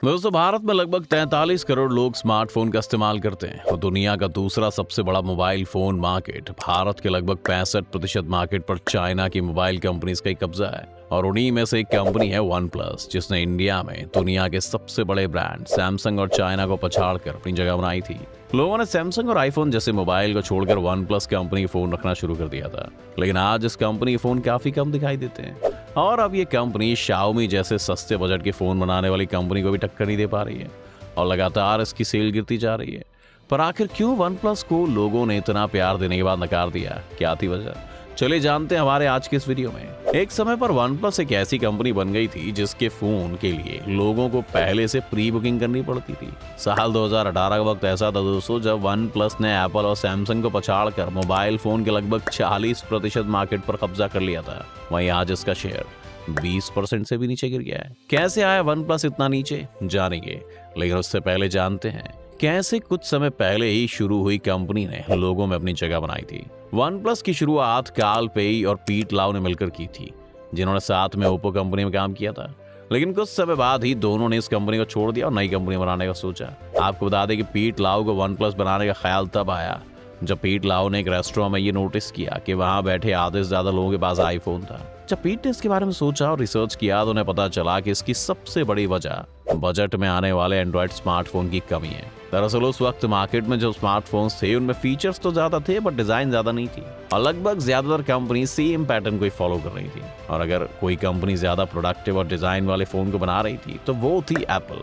दोस्तों, भारत में लगभग 43 करोड़ लोग स्मार्टफोन का इस्तेमाल करते हैं और दुनिया का दूसरा सबसे बड़ा मोबाइल फोन मार्केट भारत के लगभग 65% मार्केट पर चाइना की मोबाइल कंपनीज का ही कब्जा है। और उन्हीं में से एक कंपनी है वन प्लस, जिसने इंडिया में दुनिया के सबसे बड़े ब्रांड सैमसंग और चाइना को पछाड़कर अपनी जगह बनाई थी। लोगों ने सैमसंग और आईफोन जैसे मोबाइल को छोड़कर वन प्लस कंपनी फोन रखना शुरू कर दिया था, लेकिन आज इस कंपनी के फोन काफी कम दिखाई देते हैं। और अब ये कंपनी शाओमी जैसे सस्ते बजट के फोन बनाने वाली कंपनी को भी टक्कर नहीं दे पा रही है और लगातार इसकी सेल गिरती जा रही है। पर आखिर क्यों वन प्लस को लोगों ने इतना प्यार देने के बाद नकार दिया? क्या थी वजह? चलिए जानते हैं हमारे आज के इस वीडियो में। एक समय पर वन प्लस एक ऐसी कंपनी बन गई थी जिसके फोन के लिए लोगों को पहले से प्री बुकिंग करनी पड़ती थी। साल 2018 का वक्त ऐसा था दोस्तों, जब वन प्लस ने एप्पल और सैमसंग को पछाड़कर मोबाइल फोन के लगभग 40% मार्केट पर कब्जा कर लिया था। वहीं आज इसका शेयर 20% से भी नीचे गिर गया है। कैसे आया वन प्लस इतना नीचे, जानेंगे। लेकिन उससे पहले जानते हैं कैसे कुछ समय पहले ही शुरू हुई कंपनी ने लोगों में अपनी जगह बनाई थी। वन प्लस की शुरुआत कार्ल पेई और पीट लाउ ने मिलकर की थी, जिन्होंने साथ में ओप्पो कंपनी में काम किया था। लेकिन कुछ समय बाद ही दोनों ने इस कंपनी को छोड़ दिया और नई कंपनी बनाने का सोचा। आपको बता दें कि पीट लाउ को वन प्लस बनाने का ख्याल तब आया जब पीट लाउ ने एक रेस्टोरेंट में ये नोटिस किया कि वहां बैठे आधे से ज्यादा लोगों के पास आईफोन था। जब पीट ने इसके बारे में सोचा और रिसर्च किया तो उन्हें पता चला कि इसकी सबसे बड़ी वजह बजट में आने वाले एंड्रॉइड स्मार्टफोन की कमी है। दरअसल उस वक्त मार्केट में जो स्मार्टफोन्स थे उनमें फीचर्स तो ज्यादा थे बट डिजाइन ज्यादा नहीं थी और लगभग ज्यादातर कंपनी सेम पैटर्न को ही फॉलो कर रही थी। और अगर कोई कंपनी ज्यादा प्रोडक्टिव और डिजाइन वाले फोन को बना रही थी तो वो थी एप्पल,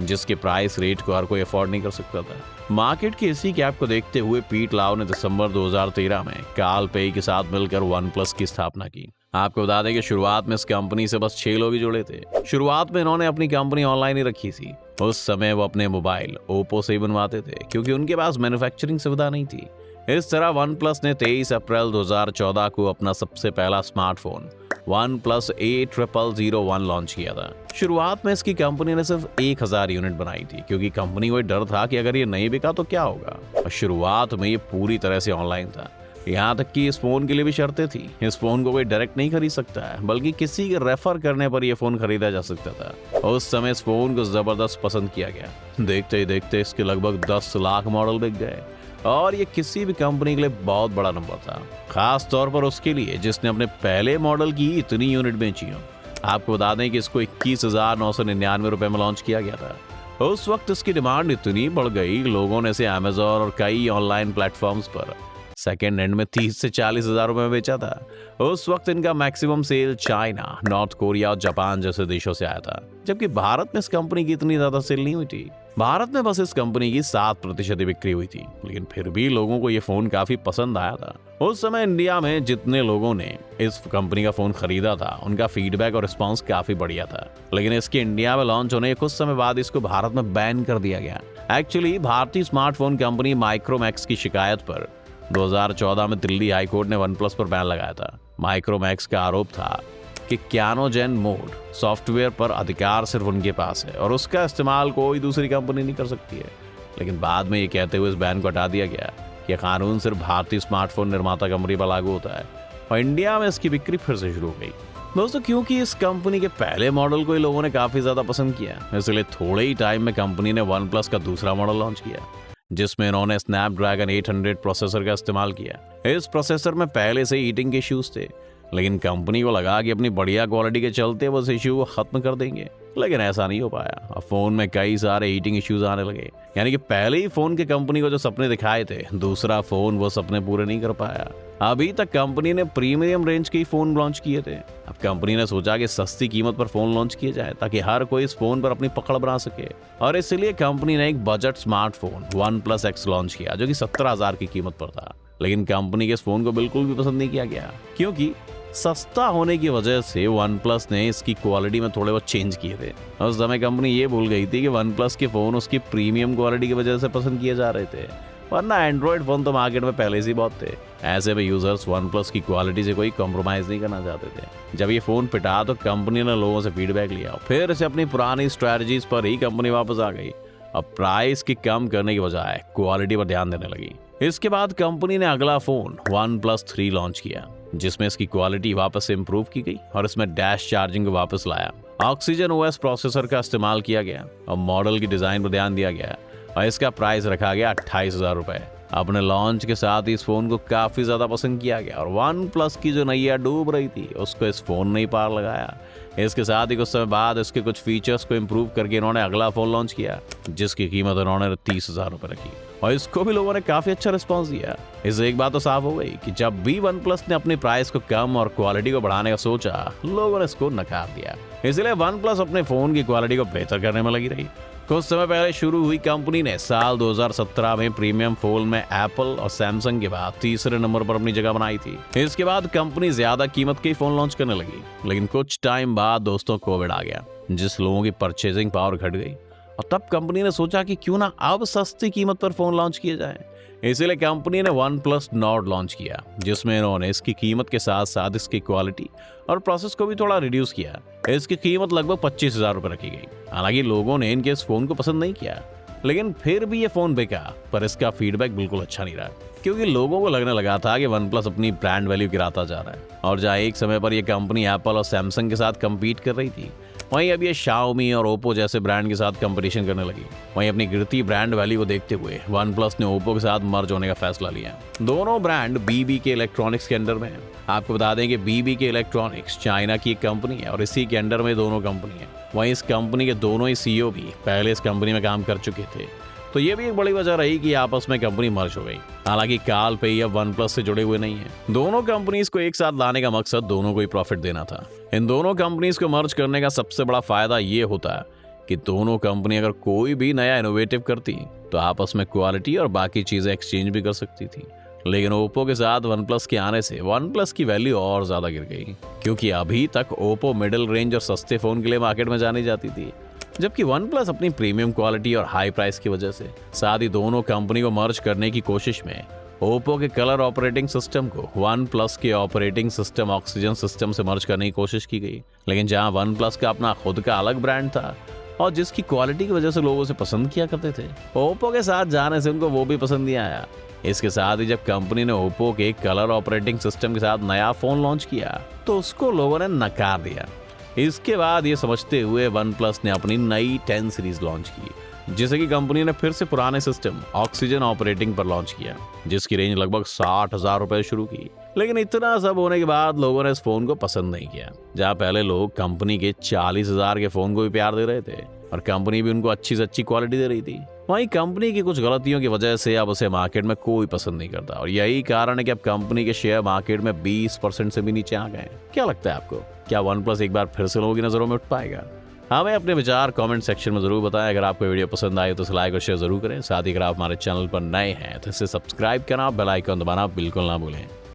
जिसके प्राइस रेट को हर कोई अफोर्ड नहीं कर सकता था। मार्केट की इसी गैप को देखते हुए पीट लाउ ने दिसंबर 2013 में कार्ल पेई के साथ मिलकर वन प्लस की स्थापना की। आपको बता दें कि शुरुआत में इस कंपनी से बस 6 लोग ही जुड़े थे। शुरुआत में इन्होंने अपनी कंपनी ऑनलाइन ही रखी थी। उस समय वो अपने मोबाइल ओप्पो से ही बनवाते थे क्योंकि उनके पास मैन्युफैक्चरिंग सुविधा नहीं थी। इस तरह वन प्लस ने 23 अप्रैल 2014 को अपना सबसे पहला smartphone one plus A0001 launch किया था। शुरुआत में इसकी कंपनी ने सिर्फ 1000 यूनिट बनाई थी क्योंकि कंपनी को डर था कि अगर ये नहीं बिका तो क्या होगा। और शुरुआत में ये पूरी तरह से ऑनलाइन था। यहाँ तक कि इस फोन के लिए भी शर्तें थी। इस फोन को कोई डायरेक्ट नहीं खरीद सकता है, बल्कि किसी के रेफर करने पर यह फोन खरीदा जा सकता था। और उस समय इस फोन को जबरदस्त पसंद किया गया। देखते ही देखते इसके लगभग 10 लाख मॉडल बिक गए और ये किसी भी कंपनी के लिए बहुत बड़ा नंबर था, खास तौर पर उसके लिए जिसने अपने पहले मॉडल की इतनी यूनिट बेची हो। आपको बता दें कि इसको 21,999 रुपए में लॉन्च किया गया था। उस वक्त इसकी डिमांड इतनी बढ़ गई, लोगों ने इसे अमेज़न और कई ऑनलाइन प्लेटफॉर्म्स पर सेकेंड हैंड में 30 से 40 हजार रुपए में बेचा था। उस वक्त इनका maximum sale China, North Korea और जापान जैसे देशों से आया था, जबकि भारत में इस कंपनी की इतनी ज्यादा सेल नहीं हुई थी। भारत में बस इस कंपनी की 7% बिक्री हुई थी, लेकिन फिर भी लोगों को ये फोन काफी पसंद आया था। उस समय इंडिया में जितने लोगों ने इस कंपनी का फोन खरीदा था उनका फीडबैक और रिस्पॉन्स काफी बढ़िया था। लेकिन इसके इंडिया में लॉन्च होने के कुछ समय बाद इसको भारत में बैन कर दिया गया। एक्चुअली भारतीय स्मार्टफोन कंपनी माइक्रोमैक्स की शिकायत पर 2014 में दिल्ली हाई कोर्ट ने वन प्लस पर बैन लगाया था। माइक्रोमैक्स का आरोप था कि क्यानोजेन मोड सॉफ्टवेयर पर अधिकार सिर्फ उनके पास है और उसका इस्तेमाल कोई दूसरी कंपनी नहीं कर सकती है। लेकिन बाद में ये कहते हुए इस बैन को हटा दिया गया कि कानून सिर्फ भारतीय स्मार्टफोन निर्माता कंपनी पर लागू होता है और इंडिया में इसकी बिक्री फिर से शुरू हो गई। दोस्तों, क्योंकि इस कंपनी के पहले मॉडल को ही लोगों ने काफी ज्यादा पसंद किया, इसलिए थोड़े ही टाइम में कंपनी ने वन प्लस का दूसरा मॉडल लॉन्च किया, जिसमें इन्होंने स्नैपड्रैगन 800 प्रोसेसर का इस्तेमाल किया। इस प्रोसेसर में पहले से हीटिंग के इश्यूज थे, लेकिन कंपनी को लगा कि अपनी बढ़िया क्वालिटी के चलते वो इस इश्यू को खत्म कर देंगे, लेकिन ऐसा नहीं हो पाया। अब फोन में कई सारे हीटिंग इश्यूज आने लगे, यानी कि पहले ही फोन के कंपनी को जो सपने दिखाए थे, दूसरा फोन वो सपने पूरे नहीं कर पाया। अभी तक कंपनी ने प्रीमियम रेंज के फोन लॉन्च किए थे। अब कंपनी ने सोचा कि सस्ती कीमत पर फोन लॉन्च किया जाए ताकि हर कोई इस फोन पर अपनी पकड़ बना सके, और इसलिए कंपनी ने एक budget smartphone one plus x launch किया जो कि 17,000 की कीमत पर था। लेकिन कंपनी के इस फोन को बिल्कुल भी पसंद नहीं किया गया, क्योंकि सस्ता होने की वजह से वन प्लस ने इसकी क्वालिटी में थोड़े बहुत चेंज किए थे। उस समय कंपनी ये भूल गई थी कि वन प्लस के फोन उसकी प्रीमियम क्वालिटी की वजह से पसंद किए जा रहे थे, वरना एंड्रॉइड फोन तो मार्केट में पहले से ही बहुत थे। ऐसे में यूजर्स वन प्लस की क्वालिटी से कोई कॉम्प्रोमाइज नहीं करना चाहते थे। जब ये फोन पिटा तो कंपनी ने लोगों से फीडबैक लिया, फिर से अपनी पुरानी स्ट्रेटजीज पर ही कंपनी वापस आ गई। अब प्राइस की कम करने की बजाय क्वालिटी पर ध्यान देने लगी। इसके बाद कंपनी ने अगला फोन वन प्लस 3 लॉन्च किया, जिसमें इसकी क्वालिटी वापस से इम्प्रूव की गई और इसमें डैश चार्जिंग को वापस लाया। ऑक्सीजन ओएस प्रोसेसर का इस्तेमाल किया गया और मॉडल की डिजाइन पर ध्यान दिया गया और इसका प्राइस रखा गया 28,000 रुपए। अपने लॉन्च के साथ ही इस फोन को काफी ज्यादा पसंद किया गया और वन प्लस की जो नैया डूब रही थी उसको इस फोन ने ही पार लगाया। इसके साथ ही कुछ समय बाद इसके कुछ फीचर्स को इम्प्रूव करके इन्होंने अगला फोन लॉन्च किया जिसकी कीमत इन्होंने 30,000 रुपए रखी और इसको भी लोगों ने काफी अच्छा रिस्पॉन्स दिया। इससे एक बात तो साफ हो गई कि जब भी वन प्लस ने अपनी प्राइस को कम और क्वालिटी को बढ़ाने का सोचा, लोगों ने इसको नकार दिया। इसलिए वन प्लस अपने फोन की क्वालिटी को बेहतर करने में लगी रही। कुछ समय पहले शुरू हुई कंपनी ने साल 2017 में प्रीमियम फोन में एप्पल और सैमसंग के बाद तीसरे नंबर पर अपनी जगह बनाई थी। इसके बाद कंपनी ज्यादा कीमत के फोन लॉन्च करने लगी, लेकिन कुछ टाइम बाद दोस्तों कोविड आ गया, जिस लोगों की परचेजिंग पावर घट गई और तब कंपनी ने सोचा कि क्यों ना अब सस्ती कीमत पर फोन लॉन्च किए जाए। इसीलिए कंपनी ने वन प्लस नॉर्ड लॉन्च किया, जिसमें इन्होंने इसकी कीमत के साथ साथ इसकी क्वालिटी और प्रोसेस को भी थोड़ा रिड्यूस किया। इसकी कीमत लगभग 25,000 रुपए रखी गई। हालांकि लोगों ने इनके इस फोन को पसंद नहीं किया, लेकिन फिर भी ये फोन बिका, पर इसका फीडबैक बिल्कुल अच्छा नहीं रहा, क्योंकि लोगों को लगने लगा था कि वन प्लस अपनी ब्रांड वैल्यू गिराता जा रहा है। और जहाँ एक समय पर यह कंपनी एप्पल और सैमसंग के साथ कम्पीट कर रही थी, वहीं अब ये शाओमी और ओप्पो जैसे ब्रांड के साथ कंपटीशन करने लगी। वहीं अपनी गिरती ब्रांड वैल्यू को देखते हुए वन प्लस ने ओप्पो के साथ मर्ज होने का फैसला लिया। दोनों ब्रांड बीबीके इलेक्ट्रॉनिक्स के अंडर में है। आपको बता दें कि बीबीके इलेक्ट्रॉनिक्स चाइना की एक कंपनी है और इसी के अंडर में दोनों कंपनी है। वहीं इस कंपनी के दोनों ही सीईओ भी पहले इस कंपनी में काम कर चुके थे, तो ये भी एक बड़ी वजह रही कि आपस में कंपनी मर्ज हो गई। हालांकि काल पे अब वन प्लस से जुड़े हुए नहीं है। दोनों कंपनीज को एक साथ लाने का मकसद दोनों को ही प्रॉफिट देना था। इन दोनों कंपनीज को मर्ज करने का सबसे बड़ा फायदा ये होता है कि दोनों कंपनी अगर कोई भी नया इनोवेटिव करती तो आपस में क्वालिटी और बाकी चीजें एक्सचेंज भी कर सकती थी। लेकिन ओप्पो के साथ वन प्लस के आने से वन प्लस की वैल्यू और ज्यादा गिर गई, क्योंकि अभी तक ओप्पो मिडिल रेंज और सस्ते फोन के लिए मार्केट में जानी जाती थी, जबकि वन प्लस अपनी प्रीमियम क्वालिटी और हाई प्राइस की वजह से। साथ ही दोनों कंपनी को मर्ज करने की कोशिश में ओप्पो के कलर ऑपरेटिंग सिस्टम को वन प्लस के ऑपरेटिंग सिस्टम ऑक्सीजन सिस्टम से मर्ज करने की कोशिश की गई। लेकिन जहां वन प्लस का अपना खुद का अलग ब्रांड था और जिसकी क्वालिटी की वजह से लोग उसे पसंद किया करते थे, ओप्पो के साथ जाने से उनको वो भी पसंद नहीं आया। इसके साथ ही जब कंपनी ने ओप्पो के कलर ऑपरेटिंग सिस्टम के साथ नया फोन लॉन्च किया तो उसको लोगों ने नकार दिया। इसके बाद ये समझते हुए वन प्लस ने अपनी नई 10 सीरीज लॉन्च की, जिसे कि कंपनी ने फिर से पुराने सिस्टम ऑक्सीजन ऑपरेटिंग पर लॉन्च किया, जिसकी रेंज लगभग 60,000 रुपए शुरू की। लेकिन इतना सब होने के बाद लोगों ने इस फोन को पसंद नहीं किया। जहां पहले लोग कंपनी के 40,000 के फोन को भी प्यार दे रहे थे और कंपनी भी उनको अच्छी से अच्छी क्वालिटी दे रही थी, वहीं कंपनी की कुछ गलतियों की वजह से अब उसे मार्केट में कोई पसंद नहीं करता और यही कारण है कि अब कंपनी के शेयर मार्केट में 20% से भी नीचे आ गए। क्या लगता है आपको, क्या वन प्लस एक बार फिर से लोगों की नजरों में उठ पाएगा? हमें अपने विचार कमेंट सेक्शन में जरूर बताएं। अगर आपको वीडियो पसंद आए तो इसे लाइक और शेयर जरूर करें। साथ ही अगर आप हमारे चैनल पर नए हैं तो इसे सब्सक्राइब करना, बेल आइकन दबाना बिल्कुल ना भूलें।